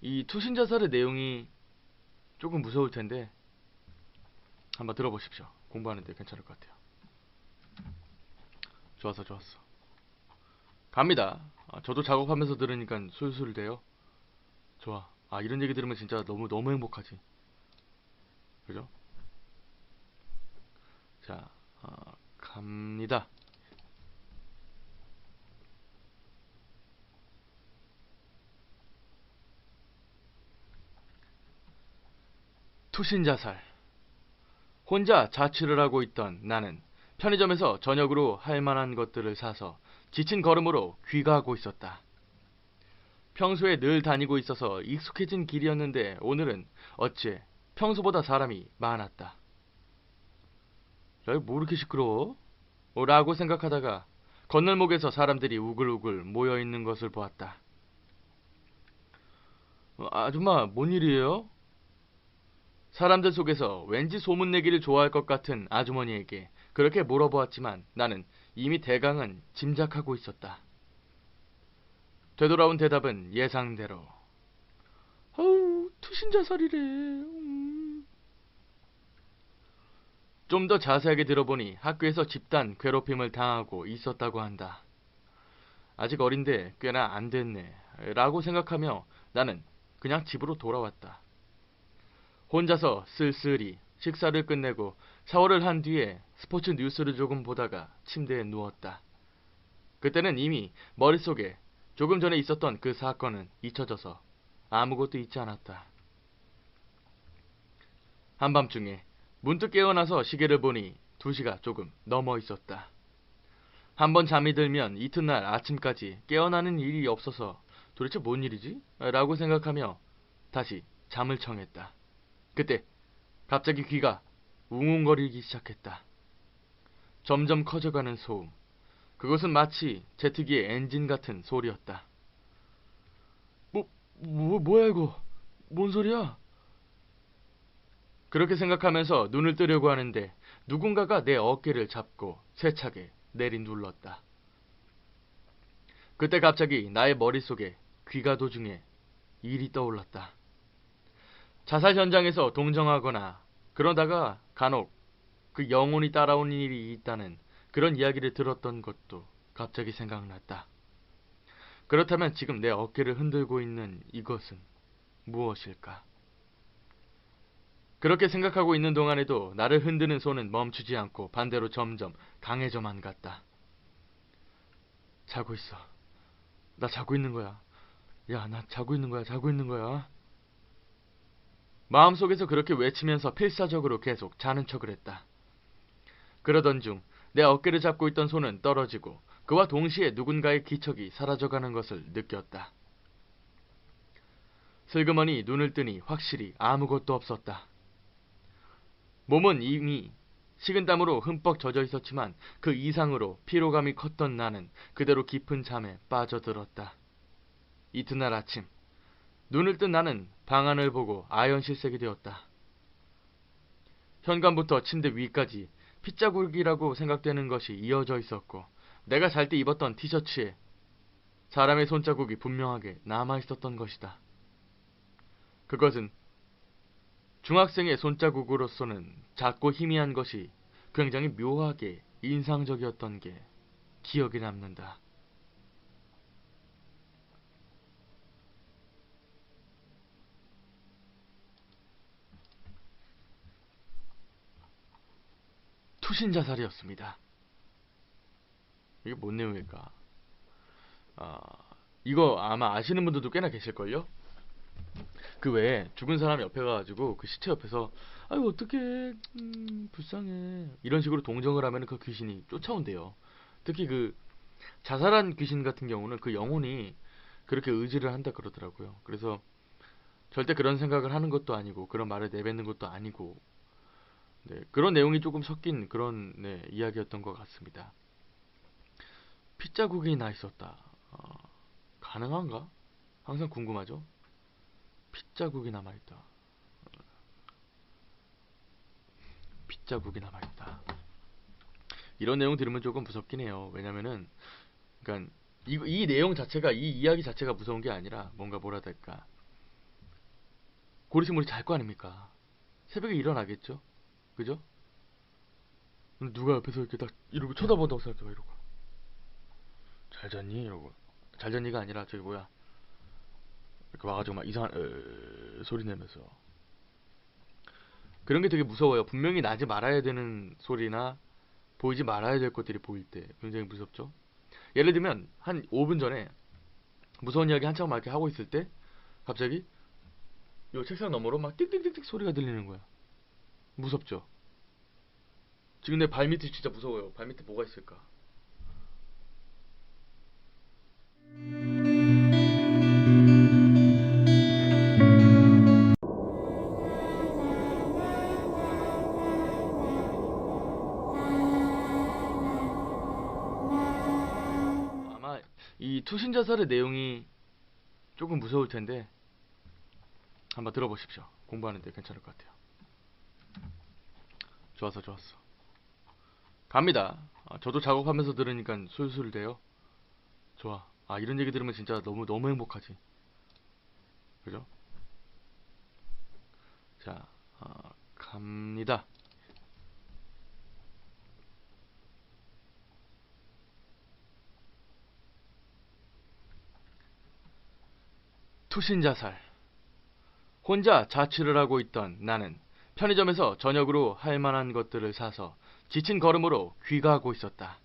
이 투신자살의 내용이 조금 무서울 텐데 한번 들어보십시오. 공부하는데 괜찮을 것 같아요. 좋았어, 좋았어. 갑니다. 저도 작업하면서 들으니까 술술 돼요. 좋아. 이런 얘기 들으면 진짜 너무 행복하지. 그죠? 자, 갑니다. 투신자살. 혼자 자취를 하고 있던 나는 편의점에서 저녁으로 할 만한 것들을 사서 지친 걸음으로 귀가하고 있었다. 평소에 늘 다니고 있어서 익숙해진 길이었는데 오늘은 어째 평소보다 사람이 많았다. 야, 뭐 이렇게 시끄러워? 라고 생각하다가 건널목에서 사람들이 우글우글 모여있는 것을 보았다. 아줌마, 뭔 일이에요? 사람들 속에서 왠지 소문내기를 좋아할 것 같은 아주머니에게 그렇게 물어보았지만 나는 이미 대강은 짐작하고 있었다. 되돌아온 대답은 예상대로. 아우, 투신자살이래. 좀 더 자세하게 들어보니 학교에서 집단 괴롭힘을 당하고 있었다고 한다. 아직 어린데 꽤나 안 됐네 라고 생각하며 나는 그냥 집으로 돌아왔다. 혼자서 쓸쓸히 식사를 끝내고 샤워를 한 뒤에 스포츠 뉴스를 조금 보다가 침대에 누웠다. 그때는 이미 머릿속에 조금 전에 있었던 그 사건은 잊혀져서 아무것도 있지 않았다. 한밤중에 문득 깨어나서 시계를 보니 2시가 조금 넘어 있었다. 한번 잠이 들면 이튿날 아침까지 깨어나는 일이 없어서 도대체 뭔 일이지? 라고 생각하며 다시 잠을 청했다. 그때 갑자기 귀가 웅웅거리기 시작했다. 점점 커져가는 소음. 그것은 마치 제트기의 엔진 같은 소리였다. 뭐야 이거? 뭔 소리야? 그렇게 생각하면서 눈을 뜨려고 하는데 누군가가 내 어깨를 잡고 세차게 내리눌렀다. 그때 갑자기 나의 머릿속에 귀가 도중에 일이 떠올랐다. 자살 현장에서 동정하거나 그러다가 간혹 그 영혼이 따라오는 일이 있다는 그런 이야기를 들었던 것도 갑자기 생각났다. 그렇다면 지금 내 어깨를 흔들고 있는 이것은 무엇일까? 그렇게 생각하고 있는 동안에도 나를 흔드는 손은 멈추지 않고 반대로 점점 강해져만 갔다. 자고 있어. 나 자고 있는 거야. 야, 나 자고 있는 거야. 자고 있는 거야. 마음속에서 그렇게 외치면서 필사적으로 계속 자는 척을 했다. 그러던 중 내 어깨를 잡고 있던 손은 떨어지고 그와 동시에 누군가의 기척이 사라져가는 것을 느꼈다. 슬그머니 눈을 뜨니 확실히 아무것도 없었다. 몸은 이미 식은땀으로 흠뻑 젖어 있었지만 그 이상으로 피로감이 컸던 나는 그대로 깊은 잠에 빠져들었다. 이튿날 아침 눈을 뜬 나는 방안을 보고 아연실색이 되었다. 현관부터 침대 위까지 핏자국이라고 생각되는 것이 이어져 있었고 내가 잘 때 입었던 티셔츠에 사람의 손자국이 분명하게 남아있었던 것이다. 그것은 중학생의 손자국으로서는 작고 희미한 것이 굉장히 묘하게 인상적이었던 게 기억에 남는다. 투신자살이었습니다. 이게 뭔 내용일까? 아, 이거 아마 아시는 분들도 꽤나 계실걸요? 그 외에 죽은 사람 옆에 가가지고 그 시체 옆에서 아유 어떡해 불쌍해 이런 식으로 동정을 하면 그 귀신이 쫓아온대요. 특히 그 자살한 귀신 같은 경우는 그 영혼이 그렇게 의지를 한다 그러더라고요. 그래서 절대 그런 생각을 하는 것도 아니고 그런 말을 내뱉는 것도 아니고 네, 그런 내용이 조금 섞인 그런 네, 이야기였던 것 같습니다. 핏자국이 나 있었다. 가능한가? 항상 궁금하죠. 핏자국이 남아있다. 핏자국이 남아있다. 이런 내용 들으면 조금 무섭긴 해요. 왜냐면은 그러니까 이 내용 자체가 이 이야기 자체가 무서운 게 아니라 뭔가 뭐라 될까 곧 있으면 우리 잘 거 아닙니까? 새벽에 일어나겠죠? 그죠? 근데 누가 옆에서 이렇게 딱 이러고 쳐다본다고 생각해봐. 이러고 잘 잤니? 이러고 잘 잤니가 아니라 저기 뭐야 이렇게 와가지고 막 이상한 소리 내면서 그런 게 되게 무서워요. 분명히 나지 말아야 되는 소리나 보이지 말아야 될 것들이 보일 때 굉장히 무섭죠. 예를 들면 한 5분 전에 무서운 이야기 한참 막 이렇게 하고 있을 때 갑자기 요 책상 너머로 막 띡띡띡띡 소리가 들리는 거야. 무섭죠. 지금 내 발밑이 진짜 무서워요. 발밑에 뭐가 있을까? 아마 이 투신자살의 내용이 조금 무서울 텐데 한번 들어보십시오. 공부하는데 괜찮을 것 같아요. 좋았어, 좋았어. 갑니다. 저도 작업하면서 들으니까 술술 돼요. 좋아. 이런 얘기 들으면 진짜 너무 너무 행복하지. 그죠? 자, 갑니다. 투신자살. 혼자 자취를 하고 있던 나는 편의점에서 저녁으로 할 만한 것들을 사서 지친 걸음으로 귀가하고 있었다.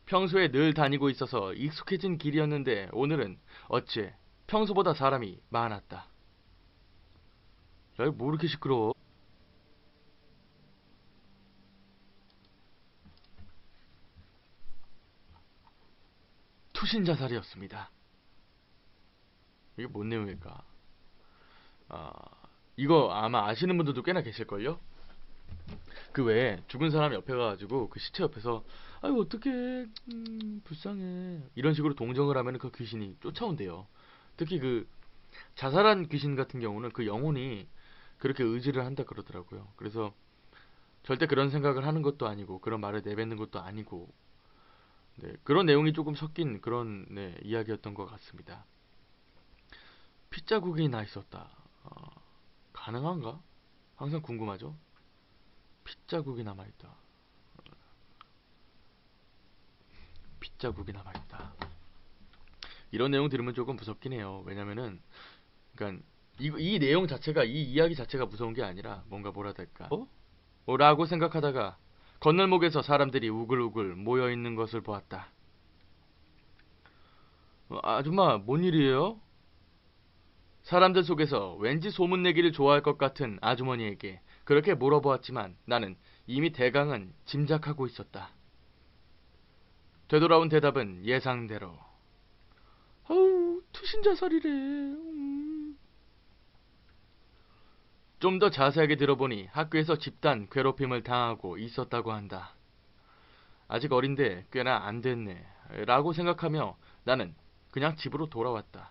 평소에 늘 다니고 있어서 익숙해진 길이었는데 오늘은 어째 평소보다 사람이 많았다. 야, 이거 뭐 이렇게 시끄러워? 투신자살이었습니다. 이게 뭔 내용일까? 아, 이거 아마 아시는 분들도 꽤나 계실걸요? 그 외에 죽은 사람 옆에 가가지고 그 시체 옆에서 아유 어떡해 불쌍해 이런 식으로 동정을 하면 그 귀신이 쫓아온대요. 특히 그 자살한 귀신 같은 경우는 그 영혼이 그렇게 의지를 한다 그러더라고요. 그래서 절대 그런 생각을 하는 것도 아니고 그런 말을 내뱉는 것도 아니고 네, 그런 내용이 조금 섞인 그런 네, 이야기였던 것 같습니다. 핏자국이 나 있었다. 가능한가? 항상 궁금하죠. 핏자국이 남아있다. 핏자국이 남아있다. 이런 내용 들으면 조금 무섭긴 해요. 왜냐면은 그러니까 이 내용 자체가 이 이야기 자체가 무서운 게 아니라 뭔가 뭐라 해야 될까? 라고 생각하다가 건널목에서 사람들이 우글우글 모여있는 것을 보았다. 아줌마 뭔 일이에요? 사람들 속에서 왠지 소문내기를 좋아할 것 같은 아주머니에게 그렇게 물어보았지만 나는 이미 대강은 짐작하고 있었다. 되돌아온 대답은 예상대로 아우 투신자살이래. 좀 더 자세하게 들어보니 학교에서 집단 괴롭힘을 당하고 있었다고 한다. 아직 어린데 꽤나 안 됐네 라고 생각하며 나는 그냥 집으로 돌아왔다.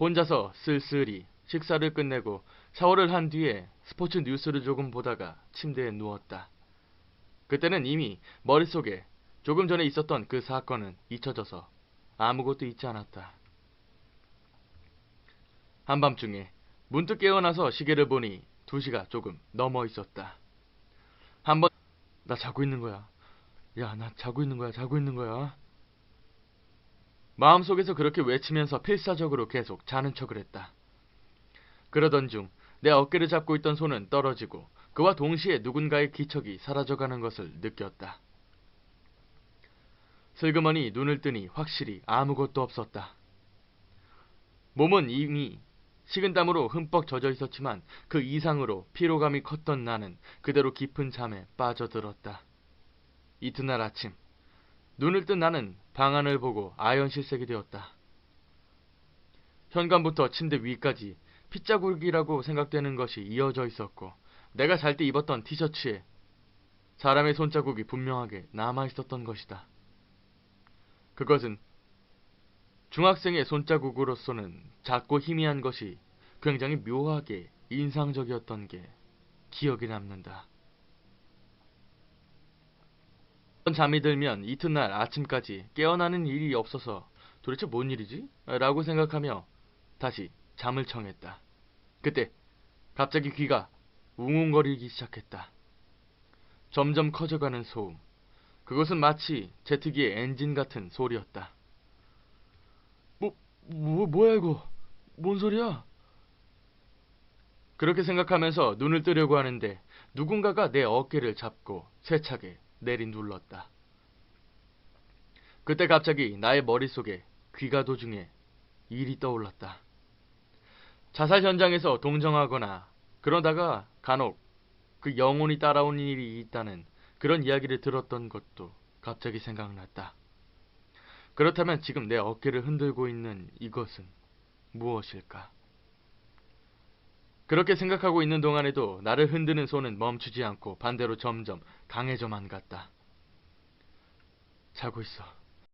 혼자서 쓸쓸히 식사를 끝내고 샤워를 한 뒤에 스포츠 뉴스를 조금 보다가 침대에 누웠다. 그때는 이미 머릿속에 조금 전에 있었던 그 사건은 잊혀져서 아무것도 잊지 않았다. 한밤중에 문득 깨어나서 시계를 보니 2시가 조금 넘어 있었다. 한번 나 자고 있는 거야. 야, 나 자고 있는 거야. 자고 있는 거야. 마음속에서 그렇게 외치면서 필사적으로 계속 자는 척을 했다. 그러던 중 내 어깨를 잡고 있던 손은 떨어지고 그와 동시에 누군가의 기척이 사라져가는 것을 느꼈다. 슬그머니 눈을 뜨니 확실히 아무것도 없었다. 몸은 이미 식은땀으로 흠뻑 젖어 있었지만 그 이상으로 피로감이 컸던 나는 그대로 깊은 잠에 빠져들었다. 이튿날 아침 눈을 뜬 나는 방안을 보고 아연실색이 되었다. 현관부터 침대 위까지 핏자국이라고 생각되는 것이 이어져 있었고 내가 잘 때 입었던 티셔츠에 사람의 손자국이 분명하게 남아있었던 것이다. 그것은 중학생의 손자국으로서는 작고 희미한 것이 굉장히 묘하게 인상적이었던 게 기억이 남는다. 잠이 들면 이튿날 아침까지 깨어나는 일이 없어서 도대체 뭔 일이지? 라고 생각하며 다시 잠을 청했다. 그때 갑자기 귀가 웅웅거리기 시작했다. 점점 커져가는 소음. 그것은 마치 제트기의 엔진 같은 소리였다. 뭐야 이거? 뭔 소리야? 그렇게 생각하면서 눈을 뜨려고 하는데 누군가가 내 어깨를 잡고 세차게 내리눌렀다. 그때 갑자기 나의 머릿속에 귀가 도중에 일이 떠올랐다. 자살 현장에서 동정하거나 그러다가 간혹 그 영혼이 따라온 일이 있다는 그런 이야기를 들었던 것도 갑자기 생각났다. 그렇다면 지금 내 어깨를 흔들고 있는 이것은 무엇일까? 그렇게 생각하고 있는 동안에도 나를 흔드는 손은 멈추지 않고 반대로 점점 강해져만 갔다. 자고 있어.